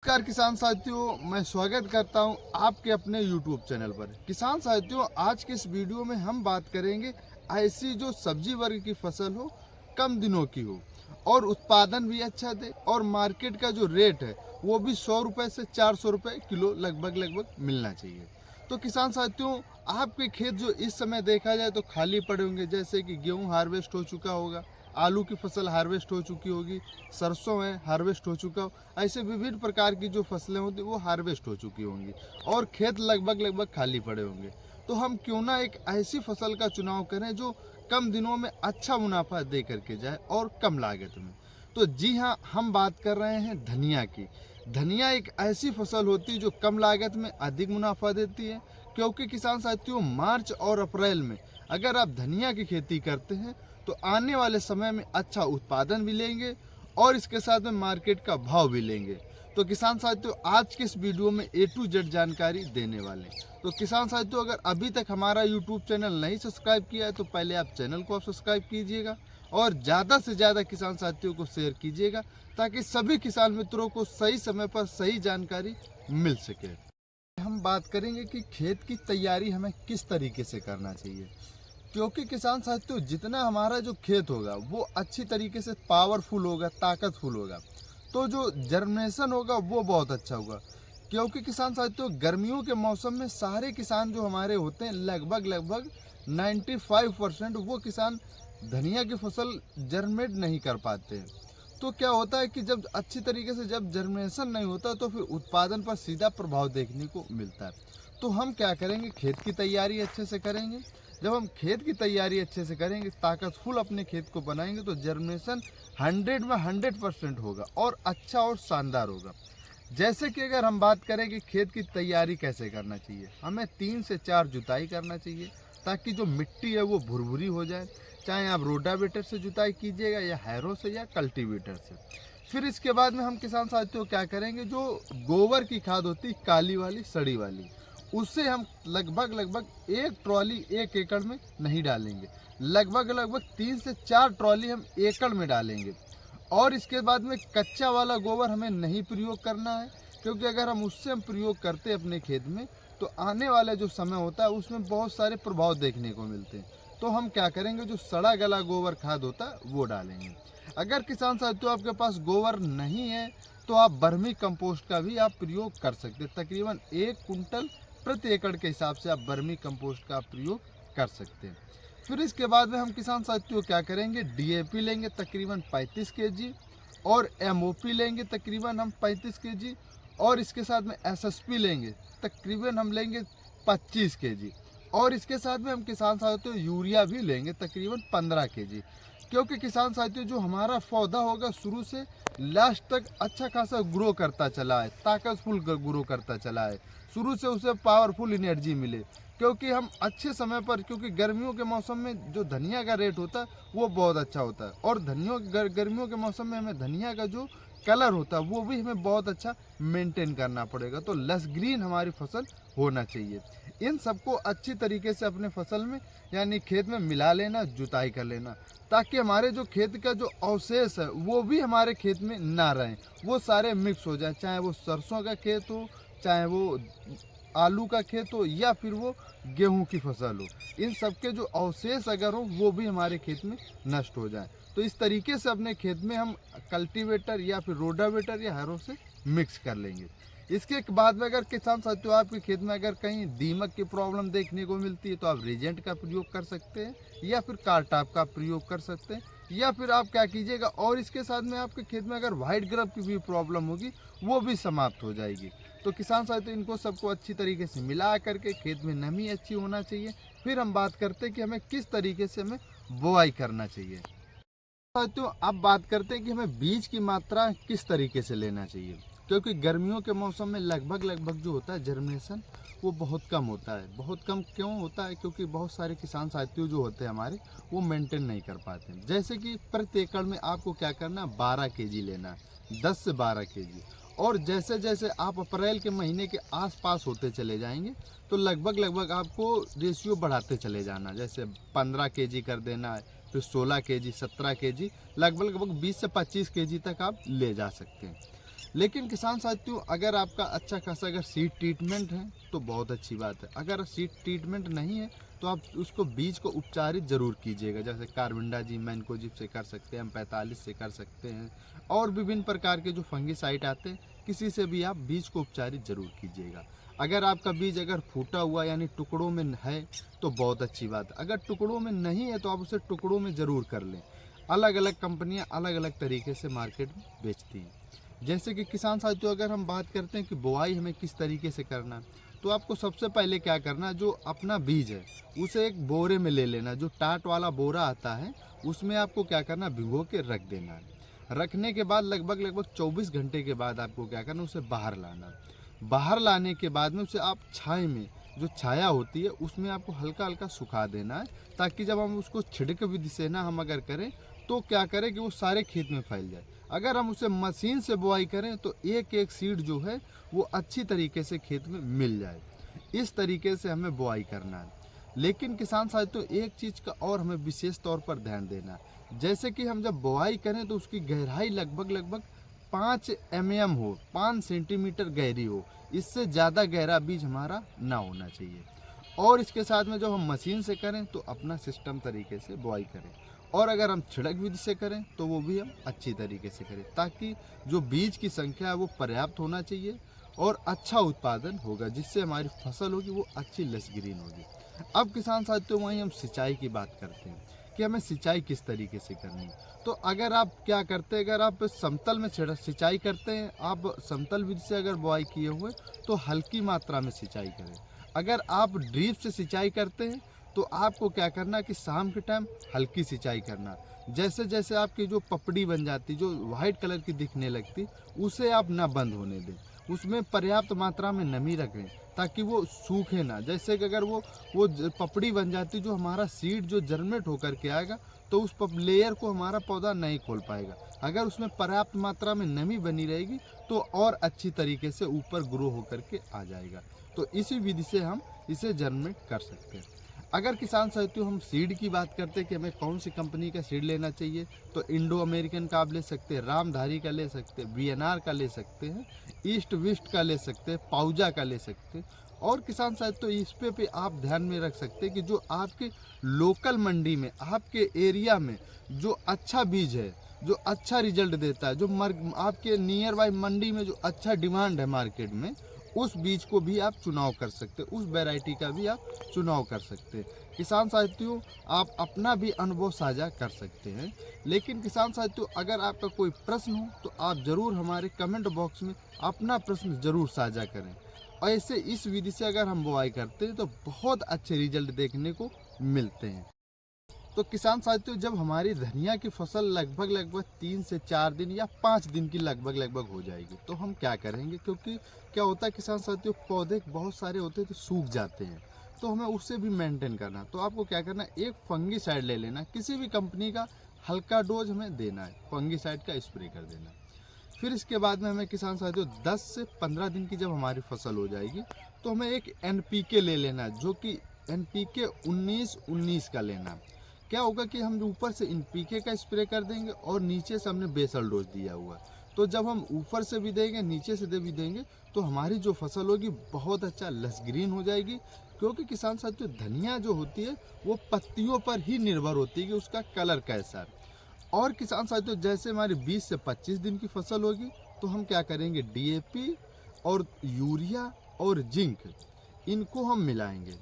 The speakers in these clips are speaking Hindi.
नमस्कार किसान साथियों, मैं स्वागत करता हूं आपके अपने YouTube चैनल पर। किसान साथियों, आज के इस वीडियो में हम बात करेंगे ऐसी जो सब्जी वर्ग की फसल हो, कम दिनों की हो और उत्पादन भी अच्छा दे और मार्केट का जो रेट है वो भी 100 रुपये से 400 रुपये किलो लगभग मिलना चाहिए। तो किसान साथियों, आपके खेत जो इस समय देखा जाए तो खाली पड़े होंगे, जैसे कि गेहूँ हार्वेस्ट हो चुका होगा, आलू की फसल हार्वेस्ट हो चुकी होगी, सरसों है हार्वेस्ट हो चुका हो, ऐसे विभिन्न प्रकार की जो फसलें होती वो हार्वेस्ट हो चुकी होंगी और खेत लगभग खाली पड़े होंगे। तो हम क्यों ना एक ऐसी फसल का चुनाव करें जो कम दिनों में अच्छा मुनाफा दे करके जाए और कम लागत में। तो जी हाँ, हम बात कर रहे हैं धनिया की। धनिया एक ऐसी फसल होती है जो कम लागत में अधिक मुनाफा देती है, क्योंकि किसान साथियों मार्च और अप्रैल में अगर आप धनिया की खेती करते हैं तो आने वाले समय में अच्छा उत्पादन भी लेंगे और इसके साथ में मार्केट का भाव भी लेंगे। तो किसान साथियों, आज के इस वीडियो में A to Z जानकारी देने वाले। तो किसान साथियों, अगर अभी तक हमारा यूट्यूब चैनल नहीं सब्सक्राइब किया है तो पहले आप चैनल को सब्सक्राइब कीजिएगा और ज़्यादा से ज़्यादा किसान साथियों को शेयर कीजिएगा, ताकि सभी किसान मित्रों को सही समय पर सही जानकारी मिल सके। हम बात करेंगे कि खेत की तैयारी हमें किस तरीके से करना चाहिए, क्योंकि किसान साथियों जितना हमारा जो खेत होगा वो अच्छी तरीके से पावरफुल होगा, ताकतफुल होगा, तो जो जर्मिनेशन होगा वो बहुत अच्छा होगा। क्योंकि किसान साथियों गर्मियों के मौसम में सारे किसान जो हमारे होते हैं लगभग 95% वो किसान धनिया की फसल जर्मिनेट नहीं कर पाते हैं। तो क्या होता है कि जब अच्छी तरीके से जब जर्मिनेशन नहीं होता तो फिर उत्पादन पर सीधा प्रभाव देखने को मिलता है। तो हम क्या करेंगे, खेत की तैयारी अच्छे से करेंगे। जब हम खेत की तैयारी अच्छे से करेंगे, ताकतफुल अपने खेत को बनाएंगे, तो जर्मिनेशन 100 में 100% होगा और अच्छा और शानदार होगा। जैसे कि अगर हम बात करें कि खेत की तैयारी कैसे करना चाहिए, हमें 3 से 4 जुताई करना चाहिए, ताकि जो मिट्टी है वो भुरभुरी हो जाए। चाहे आप रोटावेटर से जुताई कीजिएगा या हैरो से या कल्टीवेटर से। फिर इसके बाद में हम किसान साथियों क्या करेंगे, जो गोबर की खाद होती है काली वाली सड़ी वाली, उससे हम लगभग 1 ट्रॉली 1 एकड़ में नहीं डालेंगे, लगभग 3 से 4 ट्रॉली हम एकड़ में डालेंगे। और इसके बाद में कच्चा वाला गोबर हमें नहीं प्रयोग करना है, क्योंकि अगर हम उससे हम प्रयोग करते हैं अपने खेत में तो आने वाला जो समय होता है उसमें बहुत सारे प्रभाव देखने को मिलते हैं। तो हम क्या करेंगे, जो सड़ा गला गोबर खाद होता है वो डालेंगे। अगर किसान साथियों आपके पास गोबर नहीं है तो आप बर्मी कंपोस्ट का भी आप प्रयोग कर सकते हैं। तकरीबन 1 कुंटल प्रति एकड़ के हिसाब से आप बर्मी कंपोस्ट का प्रयोग कर सकते हैं। फिर इसके बाद में हम किसान साथियों क्या करेंगे, DAP लेंगे तकरीबन 35 kg और MOP लेंगे तकरीबन हम 35 kg और इसके साथ में SSP लेंगे तकरीबन हम लेंगे 25 kg और इसके साथ में हम किसान साथियों यूरिया भी लेंगे तकरीबन 15 kg। क्योंकि किसान साथियों जो हमारा पौधा होगा शुरू से लास्ट तक अच्छा खासा ग्रो करता चला है, ताकतफुल ग्रो करता चला है, शुरू से उसे पावरफुल एनर्जी मिले। क्योंकि हम अच्छे समय पर, क्योंकि गर्मियों के मौसम में जो धनिया का रेट होता है वो बहुत अच्छा होता है और गर्मियों के मौसम में हमें धनिया का जो कलर होता है वो भी हमें बहुत अच्छा मेंटेन करना पड़ेगा। तो लस ग्रीन हमारी फसल होना चाहिए। इन सबको अच्छी तरीके से अपने फसल में यानी खेत में मिला लेना, जुताई कर लेना, ताकि हमारे जो खेत का जो अवशेष है वो भी हमारे खेत में ना रहें, वो सारे मिक्स हो जाए। चाहे वो सरसों का खेत हो, चाहे वो आलू का खेत हो या फिर वो गेहूं की फसल हो, इन सब के जो अवशेष अगर हो वो भी हमारे खेत में नष्ट हो जाए। तो इस तरीके से अपने खेत में हम कल्टीवेटर या फिर रोटावेटर या हैरो से मिक्स कर लेंगे। इसके बाद में अगर किसान साथियों आपके खेत में अगर कहीं दीमक की प्रॉब्लम देखने को मिलती है तो आप रेजेंट का प्रयोग कर सकते हैं या फिर कारटाप का प्रयोग कर सकते हैं, या फिर आप क्या कीजिएगा, और इसके साथ में आपके खेत में अगर वाइट ग्रब की भी प्रॉब्लम होगी वो भी समाप्त हो जाएगी। तो किसान साथियों इनको सबको अच्छी तरीके से मिला करके खेत में नमी अच्छी होना चाहिए। फिर हम बात करते हैं कि हमें किस तरीके से हमें बुआई करना चाहिए। साथियों अब बात करते हैं कि हमें बीज की मात्रा किस तरीके से लेना चाहिए, क्योंकि गर्मियों के मौसम में लगभग जो होता है जर्मिनेशन वो बहुत कम होता है। बहुत कम क्यों होता है, क्योंकि बहुत सारे किसान साथियों जो होते हैं हमारे वो मेंटेन नहीं कर पाते हैं। जैसे कि प्रति एकड़ में आपको क्या करना है, 12 kg लेना है, 10 से 12 kg। और जैसे जैसे आप अप्रैल के महीने के आसपास होते चले जाएंगे तो लगभग आपको रेशियो बढ़ाते चले जाना। जैसे 15 kg कर देना है, फिर 16 kg, 17 kg, लगभग 20 से 25 kg तक आप ले जा सकते हैं। लेकिन किसान साथियों, अगर आपका अच्छा खासा अगर सीड ट्रीटमेंट है तो बहुत अच्छी बात है। अगर सीड ट्रीटमेंट नहीं है तो आप उसको बीज को उपचारित जरूर कीजिएगा, जैसे कार्बेंडाजिम, मैनकोजिब से कर सकते हैं, M45 से कर सकते हैं, और विभिन्न प्रकार के जो फंगिसाइड आते हैं, किसी से भी आप बीज को उपचारित जरूर कीजिएगा। अगर आपका बीज अगर फूटा हुआ यानी टुकड़ों में है तो बहुत अच्छी बात है। अगर टुकड़ों में नहीं है तो आप उसे टुकड़ों में ज़रूर कर लें। अलग अलग कंपनियां अलग अलग तरीके से मार्केट में बेचती हैं। जैसे कि किसान साथियों, अगर हम बात करते हैं कि बुआई हमें किस तरीके से करना है, तो आपको सबसे पहले क्या करना है, जो अपना बीज है उसे एक बोरे में ले लेना। जो टाट वाला बोरा आता है उसमें आपको क्या करना, भिगो के रख देना है। रखने के बाद लगभग 24 घंटे के बाद आपको क्या करना, उसे बाहर लाना। बाहर लाने के बाद में उसे आप छाया में, जो छाया होती है उसमें आपको हल्का हल्का सुखा देना है, ताकि जब हम उसको छिड़क विधि से ना हम अगर करें तो क्या करें कि वो सारे खेत में फैल जाए। अगर हम उसे मशीन से बुआई करें तो एक एक सीड जो है वो अच्छी तरीके से खेत में मिल जाए। इस तरीके से हमें बुआई करना है। लेकिन किसान साथियों, एक चीज़ का और हमें विशेष तौर पर ध्यान देना है। जैसे कि हम जब बुआई करें तो उसकी गहराई लगभग 5 mm हो, 5 सेंटीमीटर गहरी हो। इससे ज़्यादा गहरा बीज हमारा ना होना चाहिए। और इसके साथ में जब हम मशीन से करें तो अपना सिस्टम तरीके से बुआई करें, और अगर हम छिड़क विधि से करें तो वो भी हम अच्छी तरीके से करें, ताकि जो बीज की संख्या है वो पर्याप्त होना चाहिए और अच्छा उत्पादन होगा, जिससे हमारी फसल होगी वो अच्छी लसग्रीन होगी। अब किसान साथियों, वहीं हम सिंचाई की बात करते हैं कि हमें सिंचाई किस तरीके से करनी है। तो अगर आप क्या करते हैं, अगर आप समतल में सिंचाई करते हैं, आप समतल विधि से अगर बुआई किए हुए तो हल्की मात्रा में सिंचाई करें। अगर आप ड्रिप से सिंचाई करते हैं तो आपको क्या करना कि शाम के टाइम हल्की सिंचाई करना। जैसे जैसे आपकी जो पपड़ी बन जाती, जो वाइट कलर की दिखने लगती, उसे आप ना बंद होने दें। उसमें पर्याप्त मात्रा में नमी रखें ताकि वो सूखे ना। जैसे कि अगर वो पपड़ी बन जाती, जो हमारा सीड जो जर्मिनेट होकर के आएगा तो उस लेयर को हमारा पौधा नहीं खोल पाएगा। अगर उसमें पर्याप्त मात्रा में नमी बनी रहेगी तो और अच्छी तरीके से ऊपर ग्रो होकर के आ जाएगा। तो इसी विधि से हम इसे जर्मिनेट कर सकते हैं। अगर किसान साथियों हम सीड की बात करते हैं कि हमें कौन सी कंपनी का सीड लेना चाहिए, तो इंडो अमेरिकन का आप ले सकते हैं, रामधारी का ले सकते हैं, VNR का ले सकते हैं, ईस्ट वेस्ट का ले सकते हैं, पाउजा का ले सकते हैं। और किसान साथियों, इस पे आप ध्यान में रख सकते हैं कि जो आपके लोकल मंडी में, आपके एरिया में जो अच्छा बीज है, जो अच्छा रिजल्ट देता है, जो आपके नियर बाई मंडी में जो अच्छा डिमांड है मार्केट में, उस बीज को भी आप चुनाव कर सकते हैं, उस वैरायटी का भी आप चुनाव कर सकते हैं। किसान साथियों, आप अपना भी अनुभव साझा कर सकते हैं। लेकिन किसान साथियों, अगर आपका कोई प्रश्न हो तो आप ज़रूर हमारे कमेंट बॉक्स में अपना प्रश्न ज़रूर साझा करें। ऐसे इस विधि से अगर हम बुआई करते हैं तो बहुत अच्छे रिजल्ट देखने को मिलते हैं। तो किसान साथियों, जब हमारी धनिया की फसल लगभग 3 से 4 दिन या 5 दिन की लगभग हो जाएगी तो हम क्या करेंगे, क्योंकि क्या होता है किसान साथियों, पौधे बहुत सारे होते हैं तो सूख जाते हैं, तो हमें उससे भी मेंटेन करना। तो आपको क्या करना, एक फंगीसाइड ले लेना, किसी भी कंपनी का हल्का डोज हमें देना है, फंगीसाइड का स्प्रे कर देना। फिर इसके बाद में हमें किसान साथियों 10 से 15 दिन की जब हमारी फसल हो जाएगी तो हमें एक NPK ले लेना, जो कि NPK 19-19 का लेना। क्या होगा कि हम ऊपर से NPK का स्प्रे कर देंगे और नीचे से हमने बेसल डोज दिया हुआ, तो जब हम ऊपर से भी देंगे नीचे से भी देंगे तो हमारी जो फसल होगी बहुत अच्छा लस ग्रीन हो जाएगी। क्योंकि किसान साथियों, धनिया जो होती है वो पत्तियों पर ही निर्भर होती है कि उसका कलर कैसा है। और किसान साथियों, जैसे हमारी 20 से 25 दिन की फसल होगी तो हम क्या करेंगे, DAP और यूरिया और जिंक, इनको हम मिलाएंगे।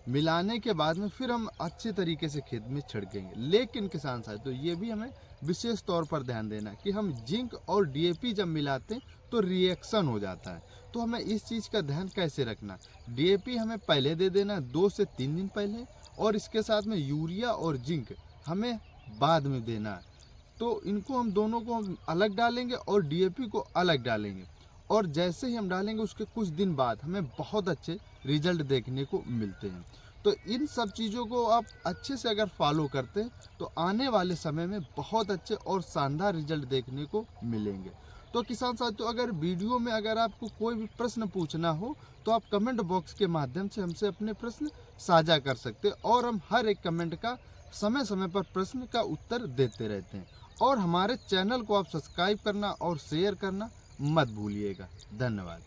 मिलाने के बाद में फिर हम अच्छे तरीके से खेत में छिड़केंगे। लेकिन किसान साथियों, ये भी हमें विशेष तौर पर ध्यान देना कि हम जिंक और DAP जब मिलाते हैं तो रिएक्शन हो जाता है। तो हमें इस चीज़ का ध्यान कैसे रखना, DAP हमें पहले दे देना 2 से 3 दिन पहले, और इसके साथ में यूरिया और जिंक हमें बाद में देना है। तो इनको हम दोनों को हम अलग डालेंगे और DAP को अलग डालेंगे, और जैसे ही हम डालेंगे उसके कुछ दिन बाद हमें बहुत अच्छे रिजल्ट देखने को मिलते हैं। तो इन सब चीज़ों को आप अच्छे से अगर फॉलो करते हैं तो आने वाले समय में बहुत अच्छे और शानदार रिजल्ट देखने को मिलेंगे। तो किसान साथियों, अगर वीडियो में अगर आपको कोई भी प्रश्न पूछना हो तो आप कमेंट बॉक्स के माध्यम से हमसे अपने प्रश्न साझा कर सकते हैं, और हम हर एक कमेंट का समय समय पर प्रश्न का उत्तर देते रहते हैं। और हमारे चैनल को आप सब्सक्राइब करना और शेयर करना मत भूलिएगा। धन्यवाद।